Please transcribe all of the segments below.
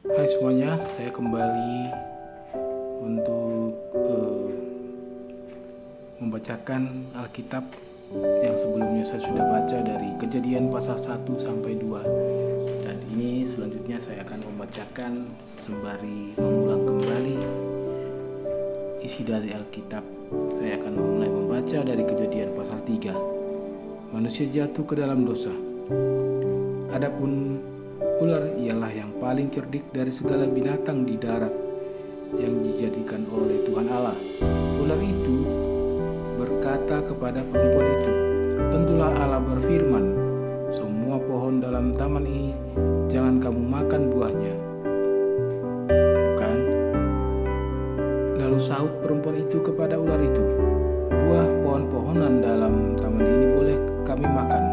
Hai semuanya, saya kembali untuk membacakan Alkitab yang sebelumnya saya sudah baca dari Kejadian pasal 1 sampai 2. Dan ini selanjutnya saya akan membacakan sembari mengulang kembali isi dari Alkitab. Saya akan mulai membaca dari Kejadian pasal 3. Manusia jatuh ke dalam dosa. Adapun ular ialah yang paling cerdik dari segala binatang di darat yang dijadikan oleh Tuhan Allah. Ular itu berkata kepada perempuan itu, "Tentulah Allah berfirman, semua pohon dalam taman ini jangan kamu makan buahnya, bukan?" Lalu sahut perempuan itu kepada ular itu, "Buah pohon-pohonan dalam taman ini boleh kami makan,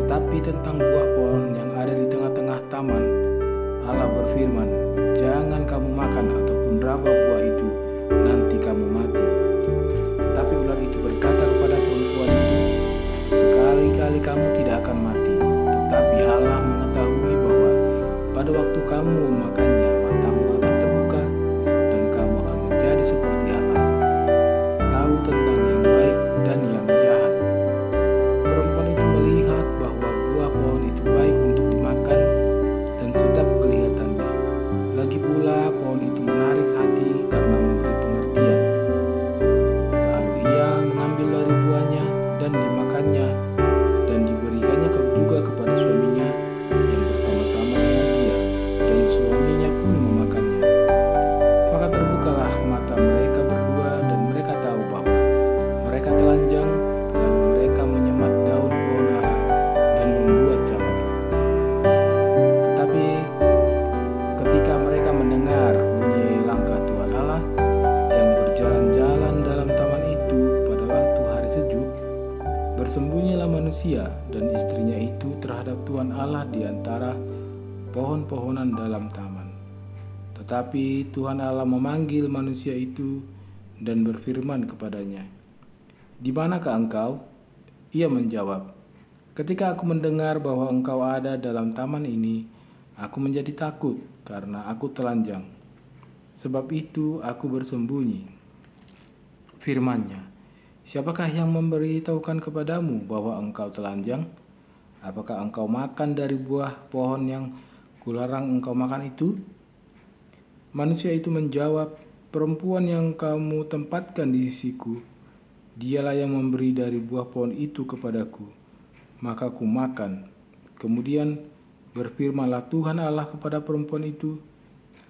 tetapi tentang buah pohon yang ada di tengah-tengah taman, Allah berfirman, jangan kamu makan ataupun raba buah itu, nanti kamu mati." Tetapi ular itu berkata kepada perempuan itu, "Sekali-kali kamu tidak akan mati, tetapi Allah mengetahui bahwa pada waktu kamu memakannya, matamu akan terbuka, dan kamu akan menjadi seperti Allah, tahu tentang yang baik dan yang jahat." Perempuan itu melihat bahwa buah pohon itu baik untuk dimakan dan sedap kelihatannya. Lagi pula pohon itu menarik hati karena memberi pengertian. Lalu ia mengambil dari buahnya dan dimakannya, dan diberikannya juga kepada suaminya yang bersama-sama dengan dia, dan suaminya pun memakannya. Maka terbukalah mata mereka berdua, dan mereka tahu bahwa mereka telanjang. Lalu mereka menyemat daun pohon ara dan membuat jabang. Tetapi ketika mereka mendengar bunyi langkah Tuhan Allah yang berjalan-jalan dalam taman itu pada waktu hari sejuk, bersembunyilah manusia dan istrinya itu terhadap Tuhan Allah di antara pohon-pohonan dalam taman. Tetapi Tuhan Allah memanggil manusia itu dan berfirman kepadanya, "Di manakah engkau?" Ia menjawab, "Ketika aku mendengar bahwa engkau ada dalam taman ini, aku menjadi takut karena aku telanjang. Sebab itu aku bersembunyi." Firman-Nya, "Siapakah yang memberitahukan kepadamu bahwa engkau telanjang? Apakah engkau makan dari buah pohon yang kularang engkau makan itu?" Manusia itu menjawab, "Perempuan yang kamu tempatkan di sisiku, dialah yang memberi dari buah pohon itu kepadaku. Maka ku makan." Kemudian berfirmanlah Tuhan Allah kepada perempuan itu,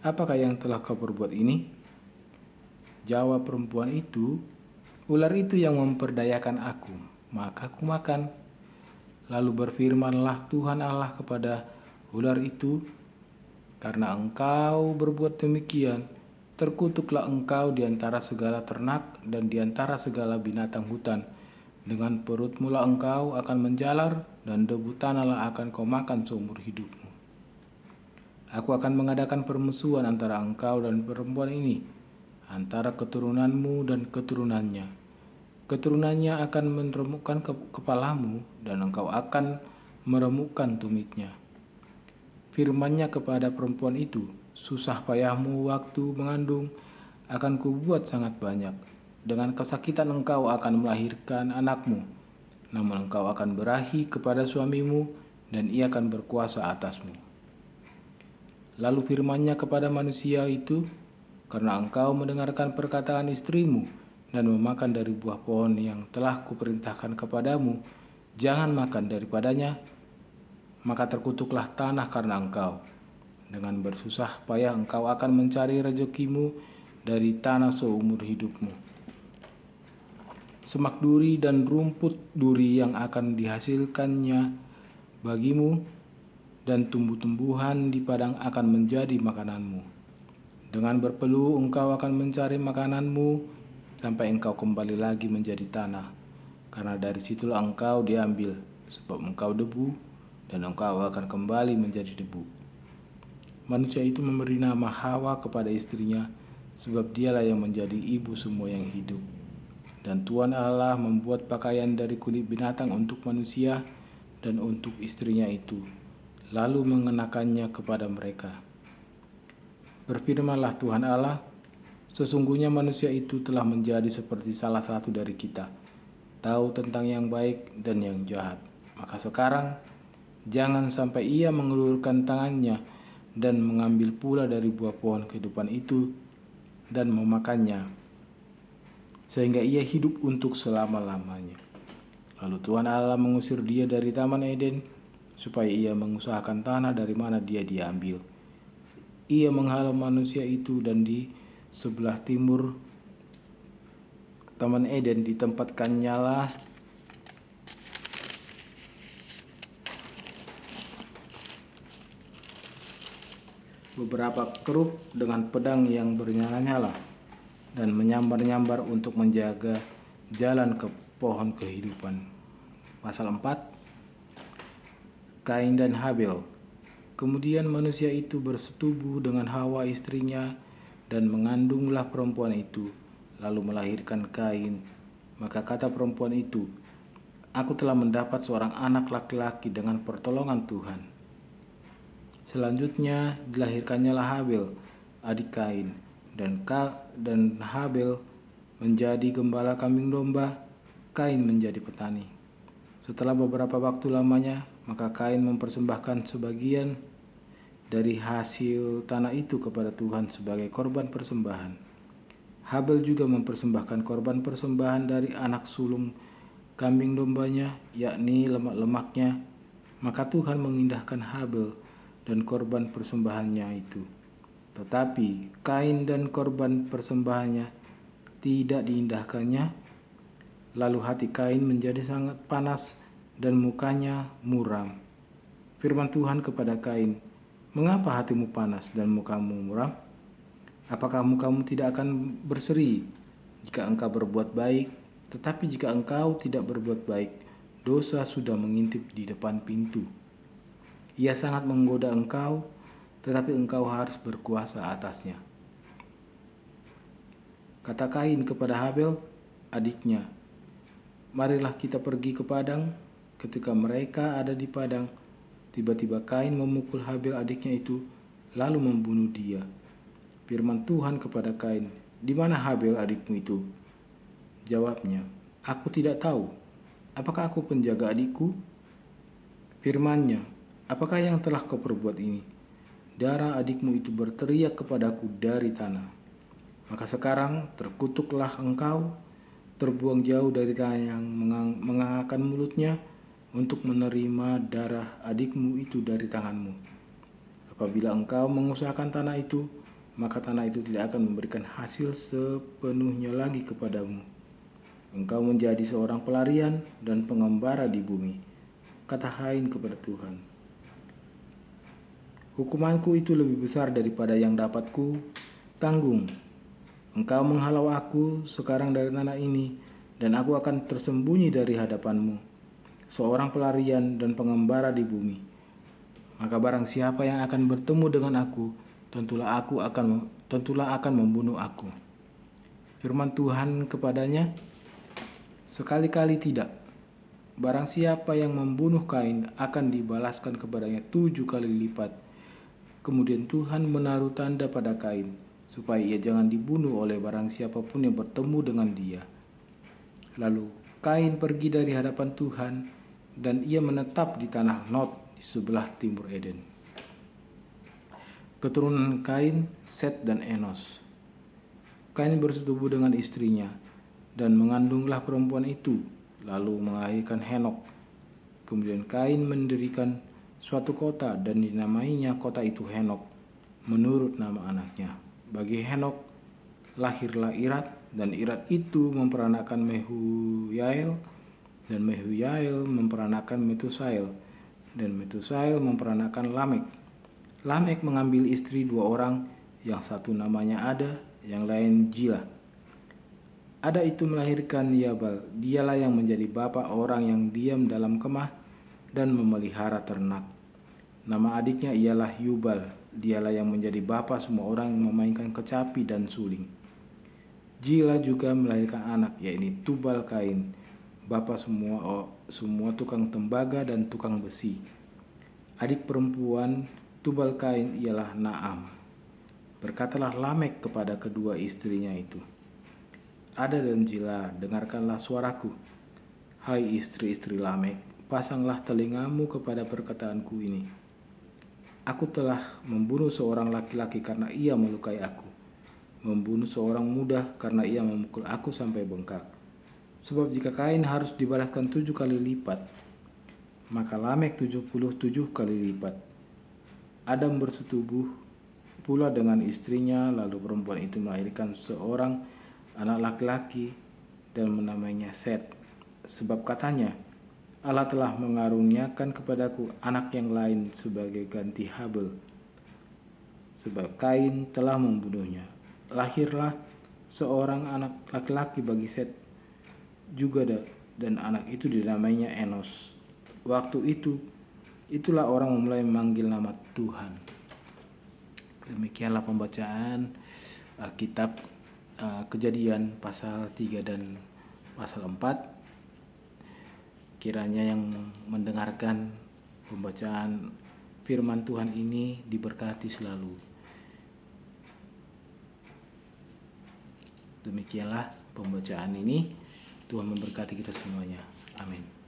"Apakah yang telah kau perbuat ini?" Jawab perempuan itu, "Ular itu yang memperdayakan aku, maka ku makan." Lalu berfirmanlah Tuhan Allah kepada ular itu, "Karena engkau berbuat demikian, terkutuklah engkau di antara segala ternak dan di antara segala binatang hutan. Dengan perutmu lah engkau akan menjalar, dan debu tanah lah akan kau makan seumur hidupmu. Aku akan mengadakan permusuhan antara engkau dan perempuan ini, antara keturunanmu dan keturunannya. Keturunannya akan meremukkan kepalamu, dan engkau akan meremukkan tumitnya." Firman-Nya kepada perempuan itu, "Susah payahmu waktu mengandung akan kubuat sangat banyak. Dengan kesakitan engkau akan melahirkan anakmu, namun engkau akan berahi kepada suamimu, dan ia akan berkuasa atasmu." Lalu firman-Nya kepada manusia itu, "Karena engkau mendengarkan perkataan istrimu dan memakan dari buah pohon yang telah kuperintahkan kepadamu, jangan makan daripadanya, maka terkutuklah tanah karena engkau. Dengan bersusah payah engkau akan mencari rezekimu dari tanah seumur hidupmu. Semak duri dan rumput duri yang akan dihasilkannya bagimu, dan tumbuh-tumbuhan di padang akan menjadi makananmu. Dengan berpeluh engkau akan mencari makananmu sampai engkau kembali lagi menjadi tanah, karena dari situlah engkau diambil, sebab engkau debu, dan engkau akan kembali menjadi debu." Manusia itu memberi nama Hawa kepada istrinya, sebab dialah yang menjadi ibu semua yang hidup. Dan Tuhan Allah membuat pakaian dari kulit binatang untuk manusia dan untuk istrinya itu, lalu mengenakannya kepada mereka. Berfirmanlah Tuhan Allah, sesungguhnya manusia itu telah menjadi seperti salah satu dari kita, tahu tentang yang baik dan yang jahat. Maka sekarang, jangan sampai ia mengulurkan tangannya dan mengambil pula dari buah pohon kehidupan itu dan memakannya, sehingga ia hidup untuk selama-lamanya. Lalu Tuhan Allah mengusir dia dari Taman Eden, supaya ia mengusahakan tanah dari mana dia diambil. Ia menghalau manusia itu, dan di sebelah timur Taman Eden ditempatkannya lah beberapa kerub dengan pedang yang bernyala-nyala dan menyambar-nyambar untuk menjaga jalan ke pohon kehidupan. Pasal 4, Kain dan Habel. Kemudian manusia itu bersetubuh dengan Hawa istrinya dan mengandunglah perempuan itu, lalu melahirkan Kain. Maka kata perempuan itu, "Aku telah mendapat seorang anak laki-laki dengan pertolongan Tuhan." Selanjutnya dilahirkannya lah Habel, adik Kain, dan Habel menjadi gembala kambing domba, Kain menjadi petani. Setelah beberapa waktu lamanya, maka Kain mempersembahkan sebagian dari hasil tanah itu kepada Tuhan sebagai korban persembahan. Habel juga mempersembahkan korban persembahan dari anak sulung kambing dombanya, yakni lemak-lemaknya. Maka Tuhan mengindahkan Habel dan korban persembahannya itu. Tetapi Kain dan korban persembahannya tidak diindahkannya. Lalu hati Kain menjadi sangat panas dan mukanya muram. Firman Tuhan kepada Kain, "Mengapa hatimu panas dan mukamu muram? Apakah mukamu tidak akan berseri jika engkau berbuat baik? Tetapi jika engkau tidak berbuat baik, dosa sudah mengintip di depan pintu. Ia sangat menggoda engkau, tetapi engkau harus berkuasa atasnya." Kata Kain kepada Habel, adiknya, "Marilah kita pergi ke padang." Ketika mereka ada di padang, tiba-tiba Kain memukul Habel adiknya itu, lalu membunuh dia. Firman Tuhan kepada Kain, "Di mana Habel adikmu itu?" Jawabnya, "Aku tidak tahu. Apakah aku penjaga adikku?" Firman-Nya, "Apakah yang telah kau perbuat ini? Darah adikmu itu berteriak kepadaku dari tanah. Maka sekarang terkutuklah engkau, terbuang jauh dari tanah yang mengangakkan mulutnya untuk menerima darah adikmu itu dari tanganmu. Apabila engkau mengusahakan tanah itu, maka tanah itu tidak akan memberikan hasil sepenuhnya lagi kepadamu. Engkau menjadi seorang pelarian dan pengembara di bumi." Kata Kain kepada Tuhan, "Hukumanku itu lebih besar daripada yang dapat ku tanggung. Engkau menghalau aku sekarang dari tanah ini, dan aku akan tersembunyi dari hadapanmu, seorang pelarian dan pengembara di bumi. Maka barang siapa yang akan bertemu dengan aku, tentulah akan membunuh aku." Firman Tuhan kepadanya, "Sekali-kali tidak. Barang siapa yang membunuh Kain akan dibalaskan kepadanya 7 kali lipat." Kemudian Tuhan menaruh tanda pada Kain, supaya ia jangan dibunuh oleh barang siapapun yang bertemu dengan dia. Lalu Kain pergi dari hadapan Tuhan, dan ia menetap di tanah Nod di sebelah timur Eden. Keturunan Kain, Set dan Enos. Kain bersetubuh dengan istrinya dan mengandunglah perempuan itu, lalu melahirkan Henok. Kemudian Kain mendirikan suatu kota dan dinamainya kota itu Henok menurut nama anaknya. Bagi Henok lahirlah Irad, dan Irad itu memperanakan Mehujael, dan Mehujael memperanakan Metusael, dan Metusael memperanakan Lamek. Lamek mengambil istri 2 orang, yang satu namanya Ada, yang lain Jila. Ada itu melahirkan Yabal, dialah yang menjadi bapa orang yang diam dalam kemah dan memelihara ternak. Nama adiknya ialah Yubal, dialah yang menjadi bapa semua orang yang memainkan kecapi dan suling. Jila juga melahirkan anak, yakni Tubal Kain, bapa semua tukang tembaga dan tukang besi. Adik perempuan Tubal Kain ialah Naam. Berkatalah Lamek kepada kedua istrinya itu, Ada dan Zila, dengarkanlah suaraku. Hai istri-istri Lamek, pasanglah telingamu kepada perkataanku ini. Aku telah membunuh seorang laki-laki karena ia melukai aku, membunuh seorang muda karena ia memukul aku sampai bengkak. Sebab jika Kain harus dibalaskan 7 kali lipat, maka Lamek 77 kali lipat. Adam bersetubuh pula dengan istrinya, lalu perempuan itu melahirkan seorang anak laki-laki dan menamainya Set. Sebab katanya, Allah telah mengaruniakan kepadaku anak yang lain sebagai ganti Habel, sebab Kain telah membunuhnya. Lahirlah seorang anak laki-laki bagi Set juga, dan anak itu dinamainya Enos. Waktu itulah orang memulai memanggil nama Tuhan. Demikianlah pembacaan Alkitab Kejadian pasal 3 dan pasal 4. Kiranya yang mendengarkan pembacaan firman Tuhan ini diberkati selalu. Demikianlah pembacaan ini. Tuhan memberkati kita semuanya. Amin.